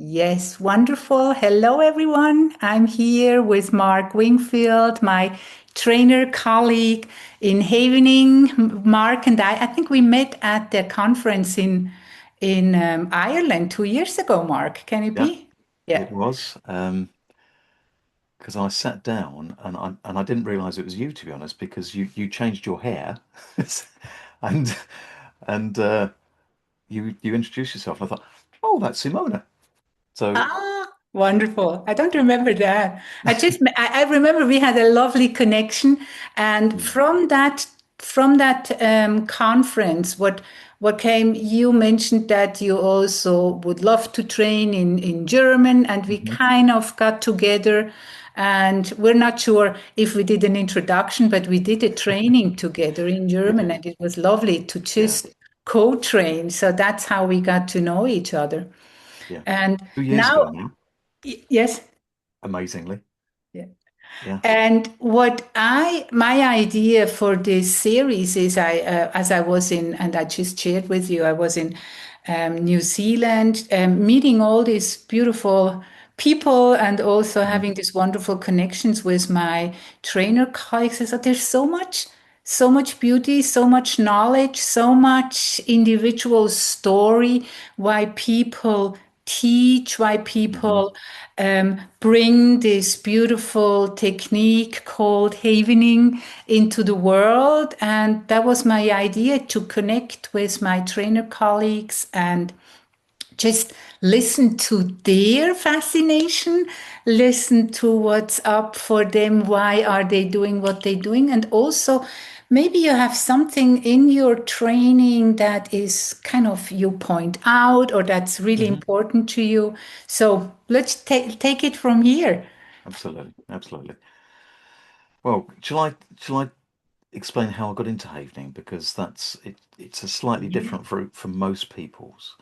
Yes, wonderful. Hello, everyone. I'm here with Mark Wingfield, my trainer colleague in Havening. Mark and I think we met at the conference in Ireland 2 years ago. Mark, can it Yeah, be? Yeah. it was. Because I sat down and I didn't realize it was you, to be honest, because you changed your hair and and you introduced yourself and I thought, oh, that's Simone. So Wonderful. I don't remember that. I remember we had a lovely connection, and mm, from that conference, what came? You mentioned that you also would love to train in German, and we mhm. kind of got together, and we're not sure if we did an introduction, but we did a training together in We German, did. and it was lovely to Yeah, just co-train. So that's how we got to know each other. yeah. And 2 years now ago now, Yes. amazingly. Yeah. Yeah. And my idea for this series is as I was in, and I just shared with you, I was in New Zealand, meeting all these beautiful people and also Mhm. having these wonderful connections with my trainer colleagues. I thought there's so much beauty, so much knowledge, so much individual story, why people teach, why Mhm. people bring this beautiful technique called havening into the world. And that was my idea to connect with my trainer colleagues and just listen to their fascination, listen to what's up for them, why are they doing what they're doing, and also maybe you have something in your training that is kind of you point out or that's really Mhm. important to you. So let's take it from here. Absolutely, absolutely. Well, shall I explain how I got into havening because it's a slightly different route from most people's.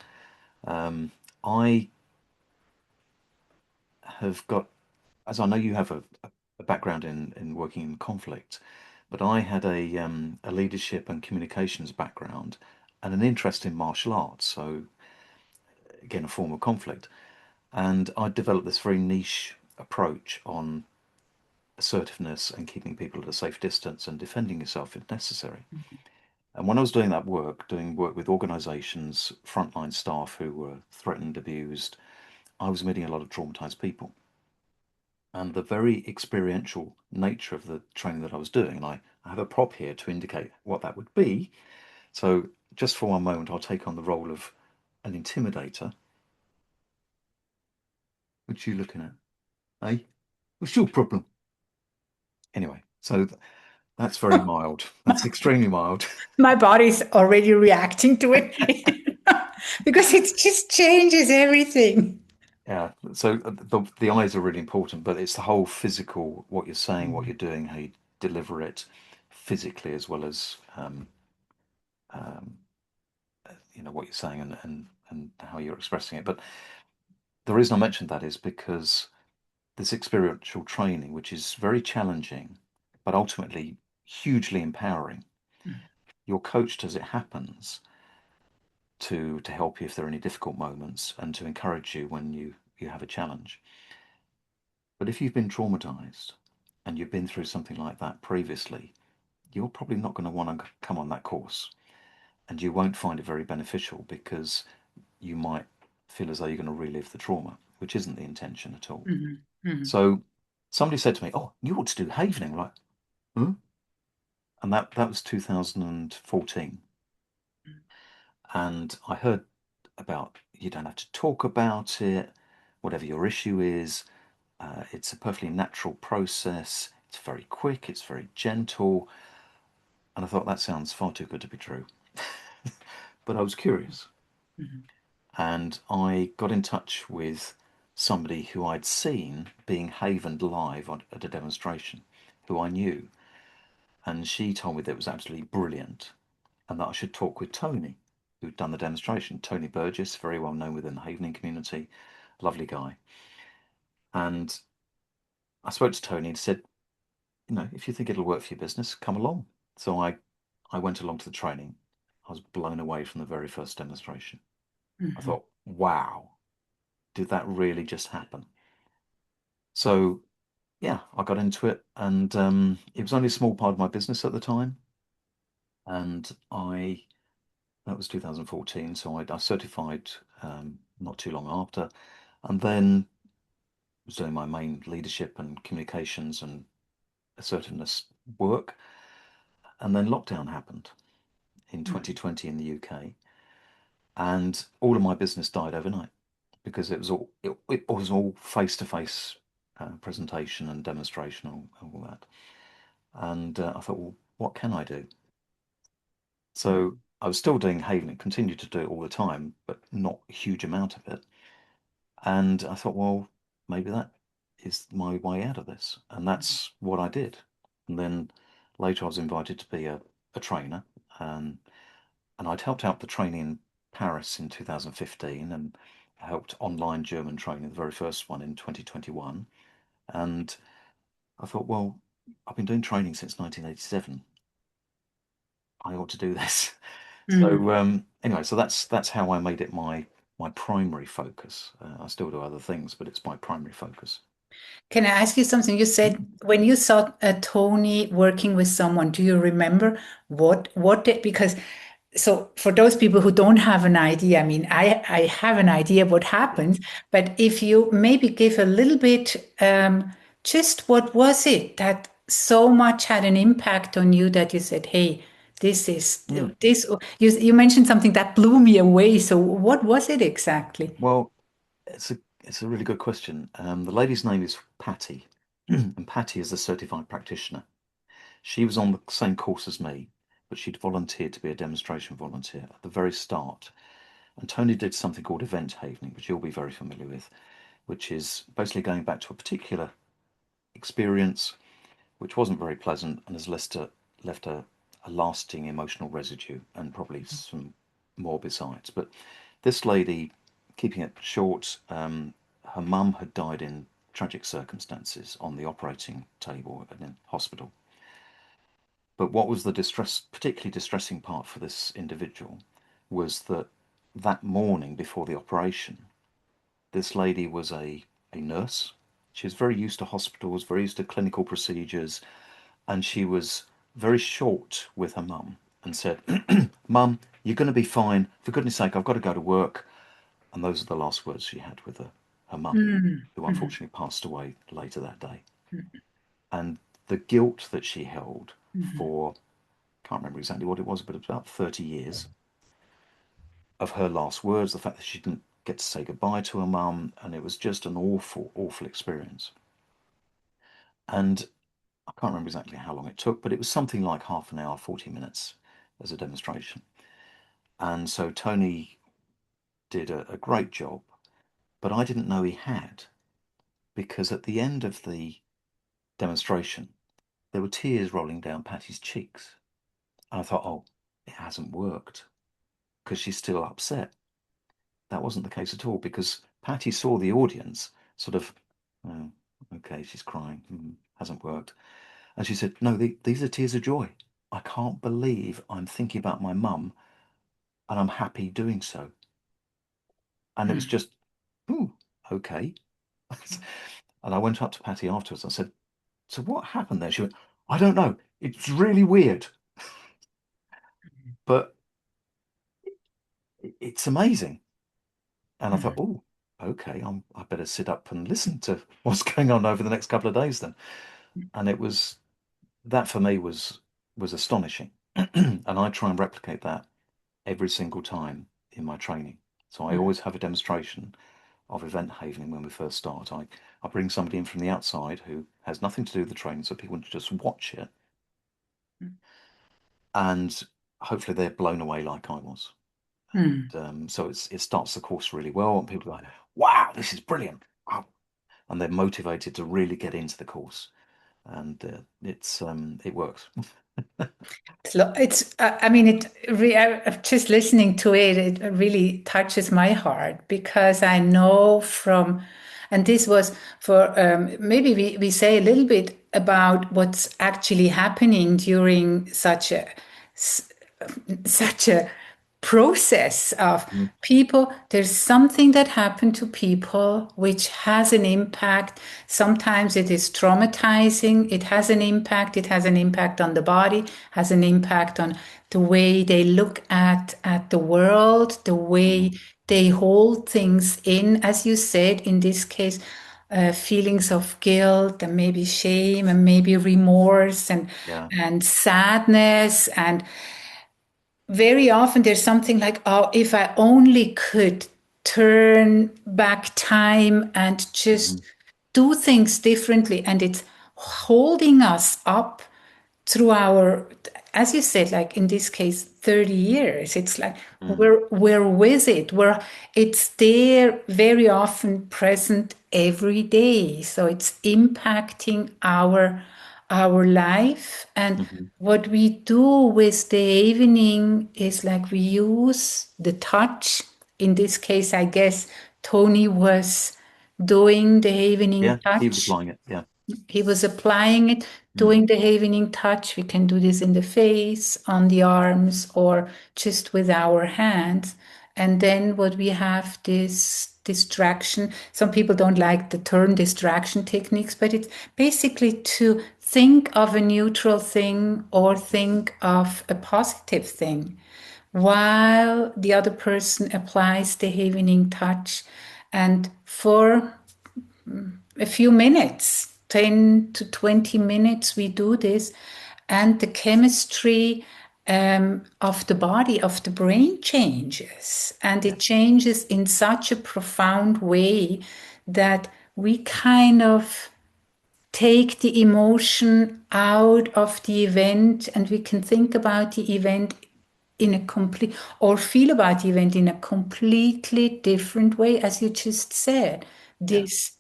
Um, I have got, as I know you have a background in working in conflict, but I had a leadership and communications background and an interest in martial arts. So again, a form of conflict, and I developed this very niche approach on assertiveness and keeping people at a safe distance and defending yourself if necessary. And when I was doing that work, doing work with organisations, frontline staff who were threatened, abused, I was meeting a lot of traumatized people. And the very experiential nature of the training that I was doing, and I have a prop here to indicate what that would be. So, just for one moment, I'll take on the role of an intimidator. What are you looking at? Eh? What's your problem? Anyway, so that's very mild. That's extremely mild. My body's already reacting to it because it just changes everything. Yeah. So the eyes are really important, but it's the whole physical, what you're saying, what you're doing, how you deliver it physically as well as um, what you're saying and how you're expressing it. But the reason I mentioned that is because this experiential training, which is very challenging, but ultimately hugely empowering, you're coached as it happens to help you if there are any difficult moments and to encourage you when you have a challenge. But if you've been traumatized and you've been through something like that previously, you're probably not going to want to come on that course and you won't find it very beneficial because you might feel as though you're going to relive the trauma, which isn't the intention at all. Mhm, mhm, So somebody said to me, "Oh, you ought to do havening, right?" Huh? And that was 2014. And I heard about you don't have to talk about it, whatever your issue is. It's a perfectly natural process. It's very quick. It's very gentle. And I thought that sounds far too good to be true. But I was curious. mhm, And I got in touch with somebody who I'd seen being havened live at a demonstration, who I knew. And she told me that it was absolutely brilliant and that I should talk with Tony, who'd done the demonstration. Tony Burgess, very well known within the havening community, lovely guy. And I spoke to Tony and said, if you think it'll work for your business, come along. So I went along to the training. I was blown away from the very first demonstration. I mhm. thought, wow, did that really just happen? So yeah, I got into it, and it was only a small part of my business at the time, and I that was 2014, so I certified not too long after, and then was doing my main leadership and communications and assertiveness work, and then lockdown happened in Mm. 2020 in the UK, and all of my business died overnight because it was all face to face presentation and demonstration and all that. And I thought, well, what can I do? So Mm. I was still doing Haven, continued to do it all the time, but not a huge amount of it. And I thought, well, maybe that is my way out of this. And that's what I did. And then later I was invited to be a trainer. Um, and I'd helped out the training in Paris in 2015 and helped online German training, the very first one in 2021. And I thought, well, I've been doing training since 1987. I ought to do this. Mm. So anyway, so that's how I made it my primary focus. I still do other things, but it's my primary focus. Can I ask you something? You said Mm. when you saw Tony working with someone, do you remember what did, because so for those people who don't have an idea, I mean, I have an idea what happens, but if you maybe give a little bit, just what was it that so much had an impact on you that you said, hey, this is Mm. this, you mentioned something that blew me away. So what was it exactly? Well, it's a really good question. The lady's name is Patty, and Patty is a certified practitioner. She was on the same course as me, but she'd volunteered to be a demonstration volunteer at the very start. And Tony did something called event havening, which you'll be very familiar with, which is basically going back to a particular experience which wasn't very pleasant and has left a lasting emotional residue and probably some more besides. But this lady, keeping it short, her mum had died in tragic circumstances on the operating table in hospital. But what was the particularly distressing part for this individual was that that morning before the operation, this lady was a nurse. She was very used to hospitals, very used to clinical procedures, and she was very short with her mum and said, Mum, you're going to be fine. For goodness sake, I've got to go to work. And those are the last words she had with her mum, Mm. who Mhm. unfortunately passed away later that day. Mhm. And the guilt that she held Mhm. for, can't remember exactly what it was, but about 30 years of her last words, the fact that she didn't get to say goodbye to her mum, and it was just an awful, awful experience. And I can't remember exactly how long it took, but it was something like half an hour, 40 minutes as a demonstration. And so Tony did a great job, but I didn't know he had because at the end of the demonstration, there were tears rolling down Patty's cheeks. And I thought, oh, it hasn't worked because she's still upset. That wasn't the case at all because Patty saw the audience sort of, oh, okay, she's crying, hasn't worked. And she said, no, these are tears of joy. I can't believe I'm thinking about my mum and I'm happy doing so. And it was Mm. just, ooh, okay. And I went up to Patty afterwards. I said, so what happened there? She went, I don't know. It's really weird, but it's amazing. And I thought, Mm. oh, okay, I better sit up and listen to what's going on over the next couple of days then. And it was that for me was astonishing. And I try and replicate that every single time in my training. So I Mm. always have a demonstration of event havening when we first start. I bring somebody in from the outside who has nothing to do with the training, so people can just watch it, and hopefully they're blown away like I was. Mm. So it starts the course really well, and people are like, "Wow, this is brilliant!" Wow. And they're motivated to really get into the course, and it works. I mean, just listening to it, it really touches my heart because I know from, and this was for, maybe we say a little bit about what's actually happening during such a process of Mhm. people. There's something that happened to people which has an impact. Sometimes it is traumatizing. It has an impact. It has an impact on the body, has an impact on the way they look at the world, the way Mhm. they hold things in, as you said, in this case, feelings of guilt and maybe shame and maybe remorse Yeah. and sadness. And very often there's something like, oh, if I only could turn back time and just Mhm. do things differently. And it's holding us up through our, as you said, like in this case, 30 years. It's like Mm. we're with it. It's there very often present every day. So it's impacting our life. And Mhm. what we do with the evening is like we use the touch. In this case, I guess Tony was doing the evening Yeah, he was touch. applying it. Yeah. He was applying it, Mm. doing the evening touch. We can do this in the face, on the arms, or just with our hands. And then what we have this distraction. Some people don't like the term distraction techniques, but it's basically to think of a neutral thing or think of a positive thing while the other person applies the evening touch. And for a few minutes, 10 to 20 minutes, we do this. And the chemistry of the body, of the brain changes. And Yeah. it changes in such a profound way that we kind of take the emotion out of the event and we can think about the event in a complete or feel about the event in a completely different way, as you just said. Yeah. This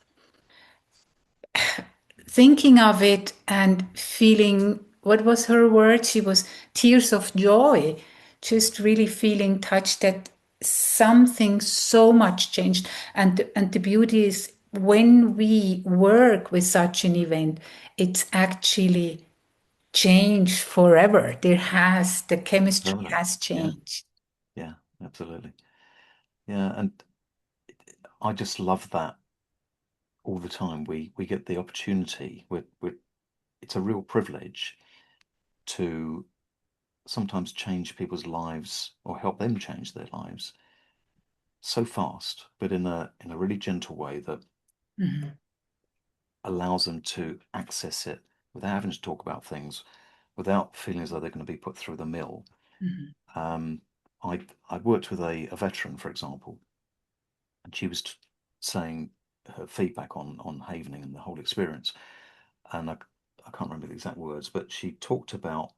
thinking of it and feeling what was her word? She was tears of joy, just really feeling touched that something so much changed. And the beauty is when we work with such an event, it's actually changed forever. The chemistry Permanent. has Yeah. changed. Yeah. Absolutely. Yeah. And I just love that all the time. We get the opportunity. It's a real privilege to sometimes change people's lives or help them change their lives so fast, but in a really gentle way that Mhm, allows them to access it without having to talk about things, without feeling as though they're going to be put through the mill. mhm, Um, I worked with a veteran, for example, and she was saying her feedback on Havening and the whole experience, and I can't remember the exact words, but she talked about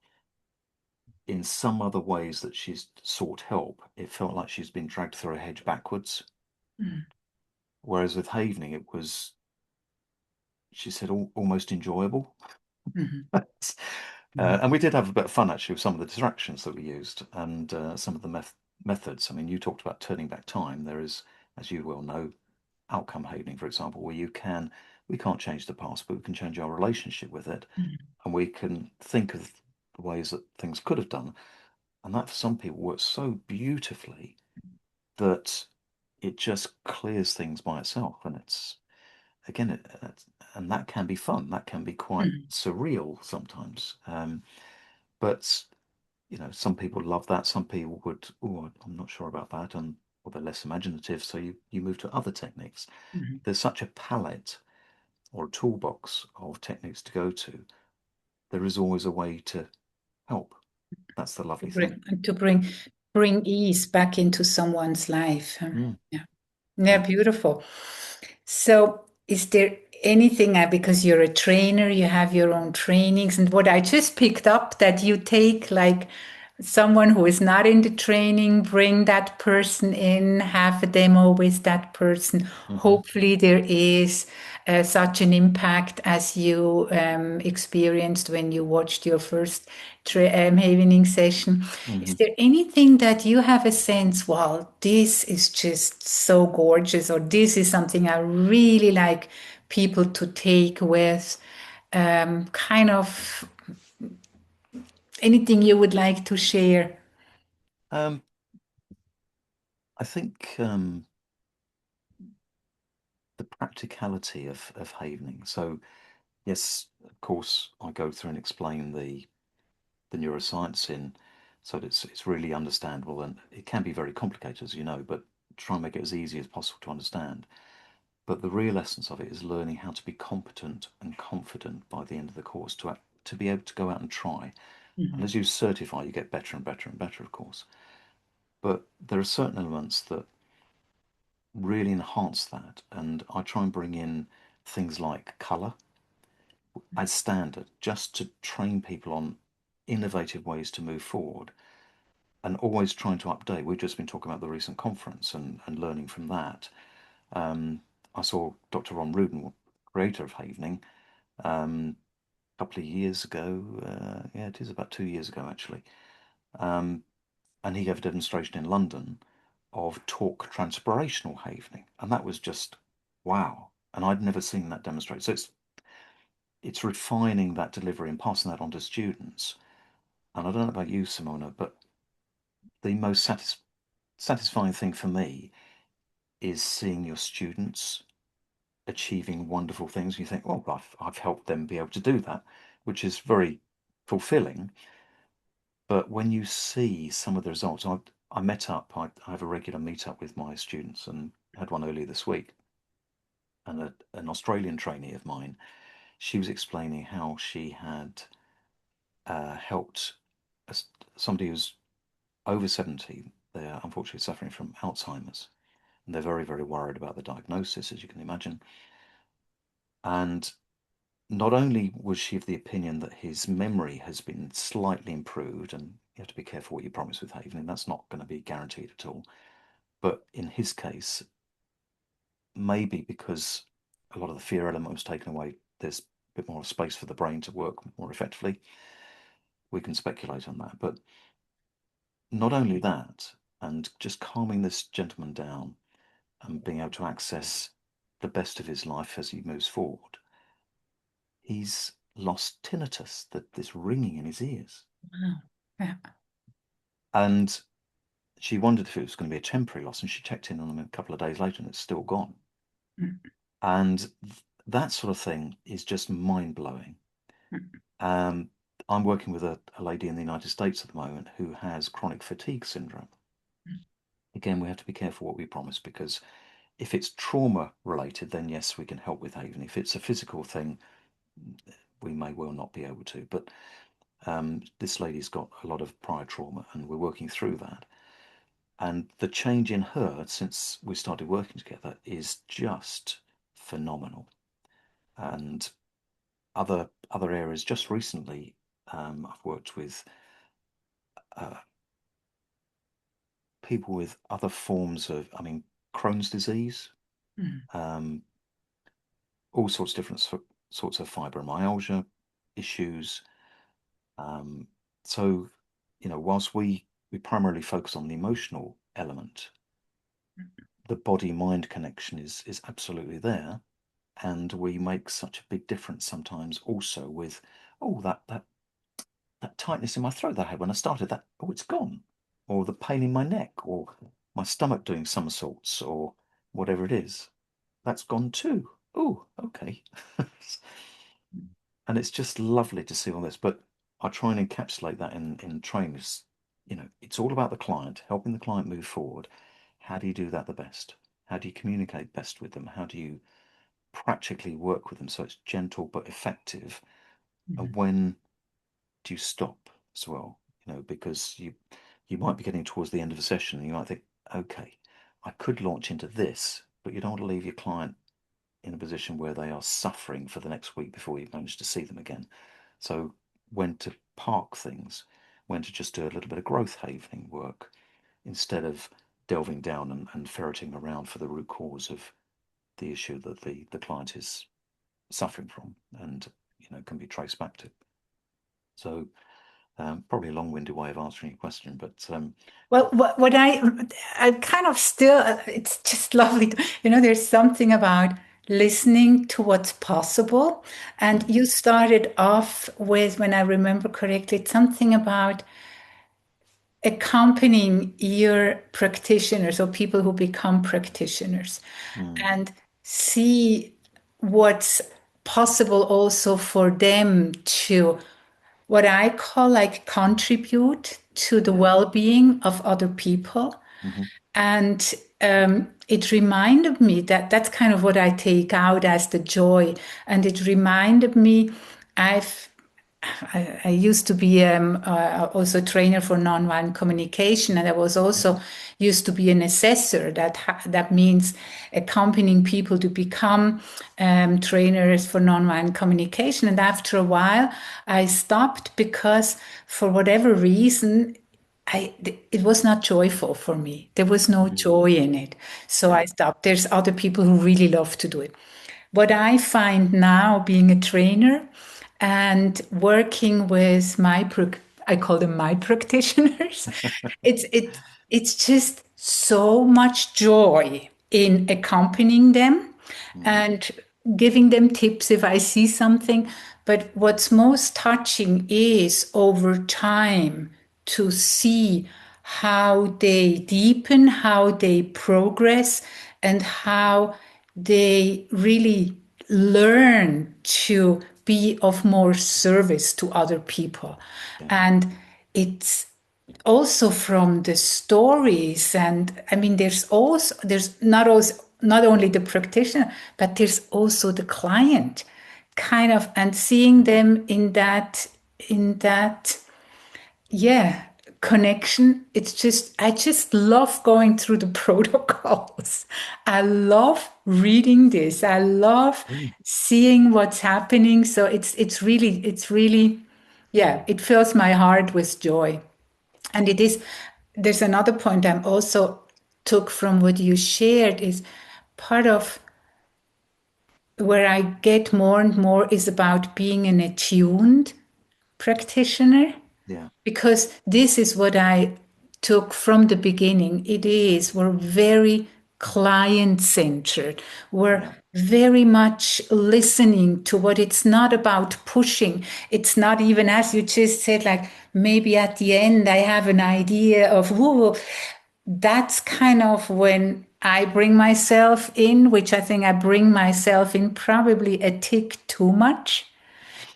in some other ways that she's sought help, it felt like she's been dragged through a hedge backwards. mhm, Whereas with Havening, it was, she said, almost enjoyable. mhm, And we did have a bit of fun actually with some of the distractions that we used and some of the methods. I mean, you talked about turning back time. There is, as you well know, outcome havening, for example, where we can't change the past, but we can change our relationship with it, mhm, and we can think of the ways that things could have done, and that for some people works so beautifully that it just clears things by itself, and it's again, and that can be fun. That can be quite mhm, surreal sometimes. But some people love that. Some people would, oh, I'm not sure about that, and or they're less imaginative. So you move to other techniques. mhm. There's such a palette or a toolbox of techniques to go to. There is always a way to help. That's the To lovely thing. bring ease back into someone's life. Mm, Yeah. Yeah, yeah. beautiful. So, is there anything, because you're a trainer, you have your own trainings, and what I just picked up that you take like someone who is not in the training, bring that person in, have a demo with that person. Hmm. Hopefully, there is such an impact as you experienced when you watched your first havening session. Is Hmm. there anything that you have a sense, well, this is just so gorgeous, or this is something I really like people to take with? Kind of anything you would like to share? I think the practicality of havening. So yes, of course, I go through and explain the neuroscience in so that it's really understandable, and it can be very complicated, as you know, but try and make it as easy as possible to understand. But the real essence of it is learning how to be competent and confident by the end of the course to be able to go out and try. And Mhm. as you certify, you get better and better and better, of course. But there are certain elements that really enhance that, and I try and bring in things like colour as standard, just to train people on innovative ways to move forward and always trying to update. We've just been talking about the recent conference and learning from that. I saw Dr. Ron Rudin, creator of Havening, a couple of years ago. Yeah, it is about 2 years ago actually. Um, and he gave a demonstration in London of talk transpirational havening, and that was just wow. And I'd never seen that demonstrated. So it's refining that delivery and passing that on to students. And I don't know about you, Simona, but the most satisfying thing for me is seeing your students achieving wonderful things. You think, oh, I've helped them be able to do that, which is very fulfilling. But when you see some of the results, I met up, I have a regular meet up with my students and had one earlier this week. And an Australian trainee of mine, she was explaining how she had helped a, somebody who's over 70. They're unfortunately suffering from Alzheimer's. And they're very, very worried about the diagnosis, as you can imagine. And not only was she of the opinion that his memory has been slightly improved, and you have to be careful what you promise with Haven, and that's not going to be guaranteed at all. But in his case, maybe because a lot of the fear element was taken away, there's a bit more space for the brain to work more effectively. We can speculate on that. But not only that, and just calming this gentleman down and being able to access the best of his life as he moves forward, he's lost tinnitus, this ringing in his ears. Wow. Yeah. And she wondered if it was going to be a temporary loss, and she checked in on him a couple of days later, and it's still gone. Mm, And that sort of thing is just mind blowing. mm, Um, I'm working with a lady in the United States at the moment who has chronic fatigue syndrome. mm, Again, we have to be careful what we promise, because if it's trauma related, then yes, we can help with Haven. If it's a physical thing, we may well not be able to. But this lady's got a lot of prior trauma, and we're working through that. And the change in her since we started working together is just phenomenal. And other areas, just recently, I've worked with uh, people with other forms of, I mean, Crohn's disease, mm, um, all sorts of different sorts of fibromyalgia issues. Um, so, whilst we primarily focus on the emotional element, the body mind connection is absolutely there, and we make such a big difference sometimes also with, oh, that tightness in my throat that I had when I started, that, oh, it's gone, or the pain in my neck, or my stomach doing somersaults, or whatever it is, that's gone too. Oh, okay. And it's just lovely to see all this, but I try and encapsulate that in trainers. It's all about the client, helping the client move forward. How do you do that the best? How do you communicate best with them? How do you practically work with them so it's gentle but effective? And mm, when do you stop as well? Because you might be getting towards the end of a session and you might think, okay, I could launch into this, but you don't want to leave your client in a position where they are suffering for the next week before you manage to see them again. So when to park things, when to just do a little bit of growth havening work instead of delving down and ferreting around for the root cause of the issue that the client is suffering from and can be traced back to. So probably a long-winded way of answering your question, but Well, what I kind of still, it's just lovely. There's something about listening to what's possible. And mm, you started off with, when I remember correctly, something about accompanying your practitioners or people who become practitioners Mm. and see what's possible also for them to what I call like contribute to the Yeah. well-being of other people. Hmm. And it reminded me that that's kind of what I take out as the joy. And it reminded me, I've I used to be also a trainer for nonviolent communication, and I was also used to be an assessor. That means accompanying people to become trainers for nonviolent communication. And after a while, I stopped because, for whatever reason, it was not joyful for me. There was no Mm. joy in it. So Yeah. I stopped. There's other people who really love to do it. What I find now being a trainer and working with I call them my practitioners, it's it it's just so much joy in accompanying them Mm. and giving them tips if I see something. But what's most touching is over time to see how they deepen, how they progress, and how they really learn to be of more service to other people. Yeah. And it's also from the stories, and I mean there's not only the practitioner, but there's also the client kind of, and seeing Mm. them in that yeah connection. It's just, I just love going through the protocols. I love reading this. I love Mm. seeing what's happening. So it's really yeah, it fills my heart with joy. And there's another point I'm also took from what you shared is part of where I get more and more is about being an attuned practitioner, Yeah. because this is what I took from the beginning. We're very client centered. We're Yeah. very much listening to what it's not about pushing. It's not even, as you just said, like maybe at the end I have an idea of, whoa, that's kind of when I bring myself in, which I think I bring myself in probably a tick too much,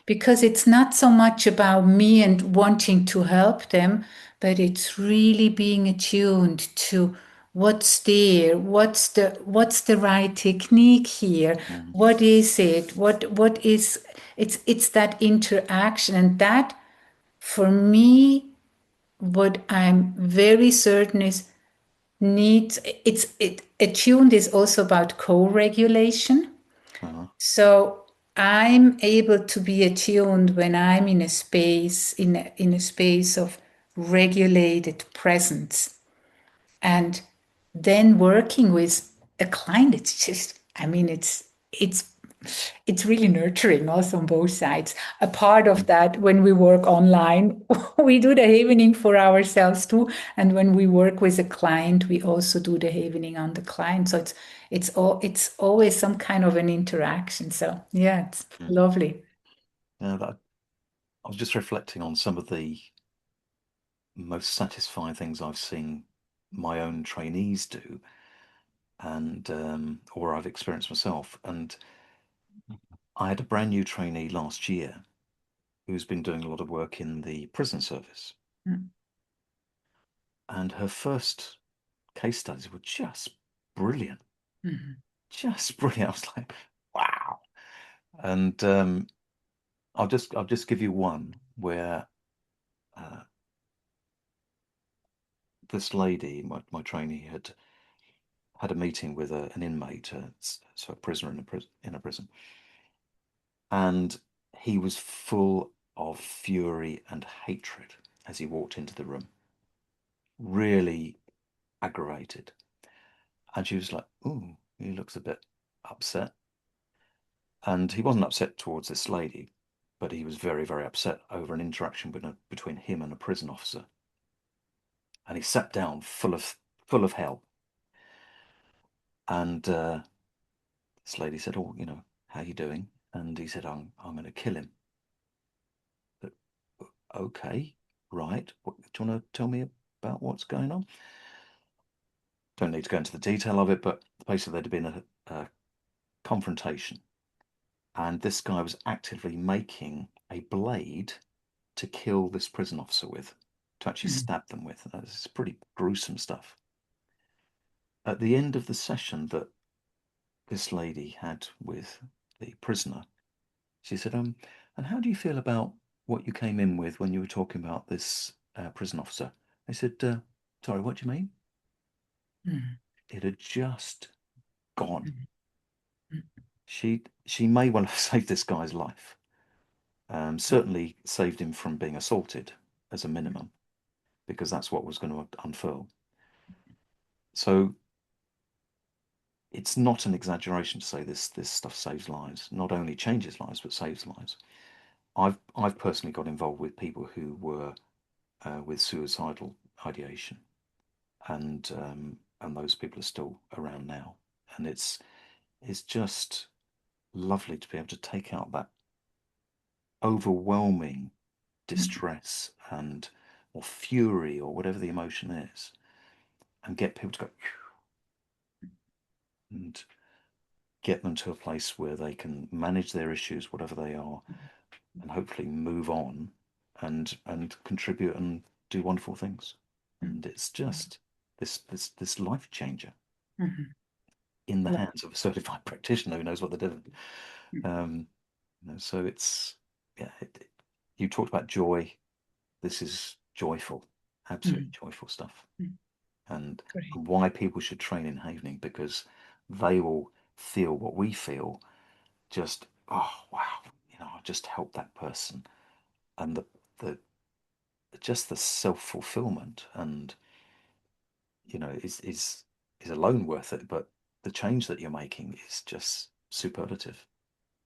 because it's not so much about me and wanting to help them, but it's really being attuned to what's there, what's the right technique here, Mm. what is it, what is it's that interaction. And that, for me, what I'm very certain is needs it attuned is also about co-regulation. Uh-huh. So I'm able to be attuned when I'm in a space, in a space of regulated presence. And then working with a client, it's just, I mean, it's really nurturing also on both sides. A part of Mm. that, when we work online, we do the havening for ourselves too. And when we work with a client, we also do the havening on the client. So it's always some kind of an interaction. So yeah, it's Mm. lovely. Yeah, I was just reflecting on some of the most satisfying things I've seen my own trainees do, and or I've experienced myself. And I had a brand new trainee last year who's been doing a lot of work in the prison service, Mm, and her first case studies were just brilliant, mhm, just brilliant. I was like, wow. And I'll just give you one where uh, this lady, my trainee, had a meeting with an inmate, so a prisoner in a prison, and he was full of fury and hatred as he walked into the room, really aggravated. And she was like, "Ooh, he looks a bit upset." And he wasn't upset towards this lady, but he was very, very upset over an interaction between him and a prison officer. And he sat down full of hell. And this lady said, "Oh, how you doing?" And he said, "I'm going to kill him." But, okay, right. What, do you want to tell me? about what's going on. Don't need to go into the detail of it, but basically there'd been a confrontation, and this guy was actively making a blade to kill this prison officer with, to actually Mm, stab them with. It's pretty gruesome stuff. At the end of the session that this lady had with the prisoner, she said, and how do you feel about what you came in with when you were talking about this prison officer? I said, sorry, what do you mean? mm, It had just gone. mm, mm, She may well have saved this guy's life. Certainly saved him from being assaulted as a minimum, because that's what was going to unfurl. So it's not an exaggeration to say this stuff saves lives. Not only changes lives, but saves lives. I've personally got involved with people who were with suicidal ideation, and those people are still around now. And it's just lovely to be able to take out that overwhelming mm. distress and or fury or whatever the emotion is, and get people to go and get them to a place where they can manage their issues, whatever they are, and hopefully move on and contribute and do wonderful things. And it's just this life changer Mhm. in the Wow. hands of a certified practitioner who knows what they're doing. Um, so it's yeah. You talked about joy. This is joyful, absolutely Mm, joyful stuff, mm. and Great. why people should train in Havening, because they will feel what we feel. Just oh wow, I just help that person, and the just the self fulfillment and is alone worth it. But the change that you're making is just superlative.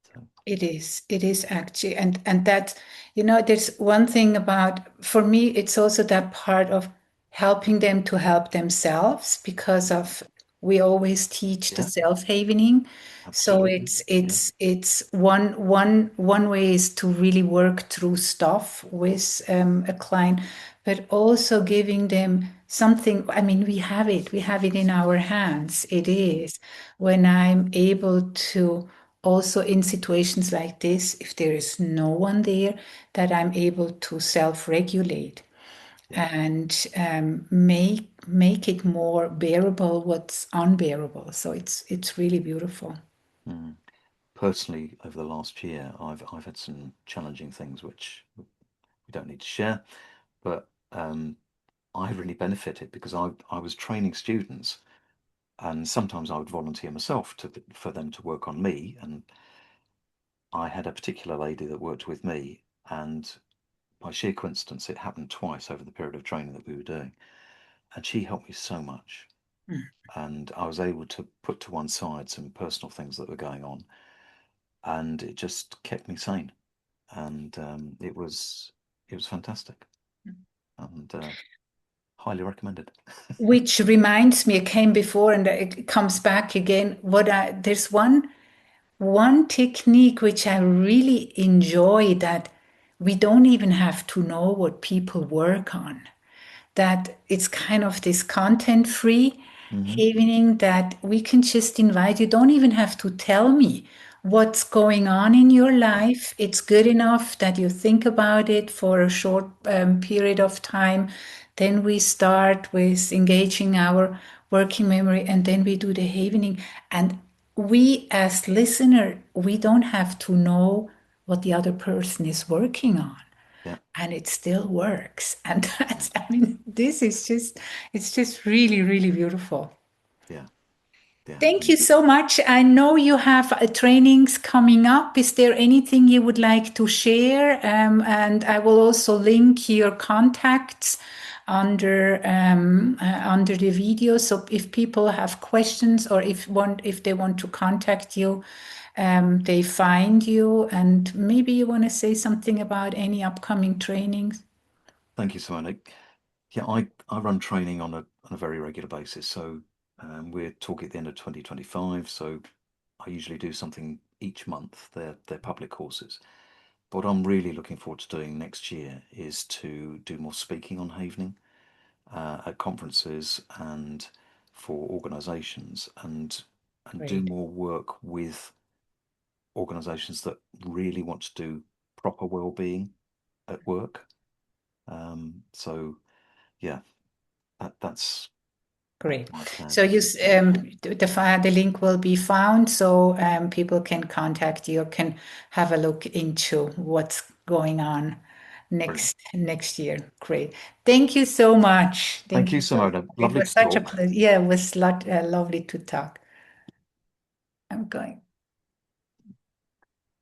So It is actually, and that, there's one thing about, for me, it's also that part of helping them to help themselves, because of, we always teach the yeah, self-havening. So absolutely. Yeah, it's one way is to really work through stuff with a client, but also giving them something. I mean, we have it in our hands. It is when I'm able to, also in situations like this, if there is no one there, that I'm able to self-regulate yeah. and make it more bearable what's unbearable. So it's really beautiful. Mm. Personally, over the last year, I've had some challenging things which we don't need to share, but I really benefited because I was training students, and sometimes I would volunteer myself for them to work on me. And I had a particular lady that worked with me, and by sheer coincidence, it happened twice over the period of training that we were doing, and she helped me so much. Mm. And I was able to put to one side some personal things that were going on, and it just kept me sane. And it was fantastic, and highly recommended. Which reminds me, it came before and it comes back again. There's one technique which I really enjoy, that we don't even have to know what people work on, that it's kind of this content free Hmm. evening, that we can just invite you. Don't even have to tell me what's going on in your life. It's good enough that you think about it for a short period of time. Then we start with engaging our working memory, and then we do the evening. And we, as listener, we don't have to know what the other person is working on, Yeah, and it still works. And yeah, that's, I mean, this is just, it's just really, really beautiful. yeah, yeah. Thank you And so much. I know you have trainings coming up. Is there anything you would like to share? And I will also link your contacts under the video. So if people have questions, or if they want to contact you, they find you. And maybe you want to say something about any upcoming trainings. thank you, Simone. Yeah, I run training on a very regular basis. So we're talking at the end of 2025. So I usually do something each month. They're public courses. What I'm really looking forward to doing next year is to do more speaking on Havening. at conferences and for organisations, and do Great. more work with organisations that really want to do proper well-being at work. So yeah, that's Great. my plan So for you, next year. the link will be found, so people can contact you, can have a look into what's going on Brilliant. next year. Great. Thank you so much. Thank Thank you, you so Simona. much. It Lovely was to such a talk. pleasure. Yeah, it was lovely to talk. I'm going.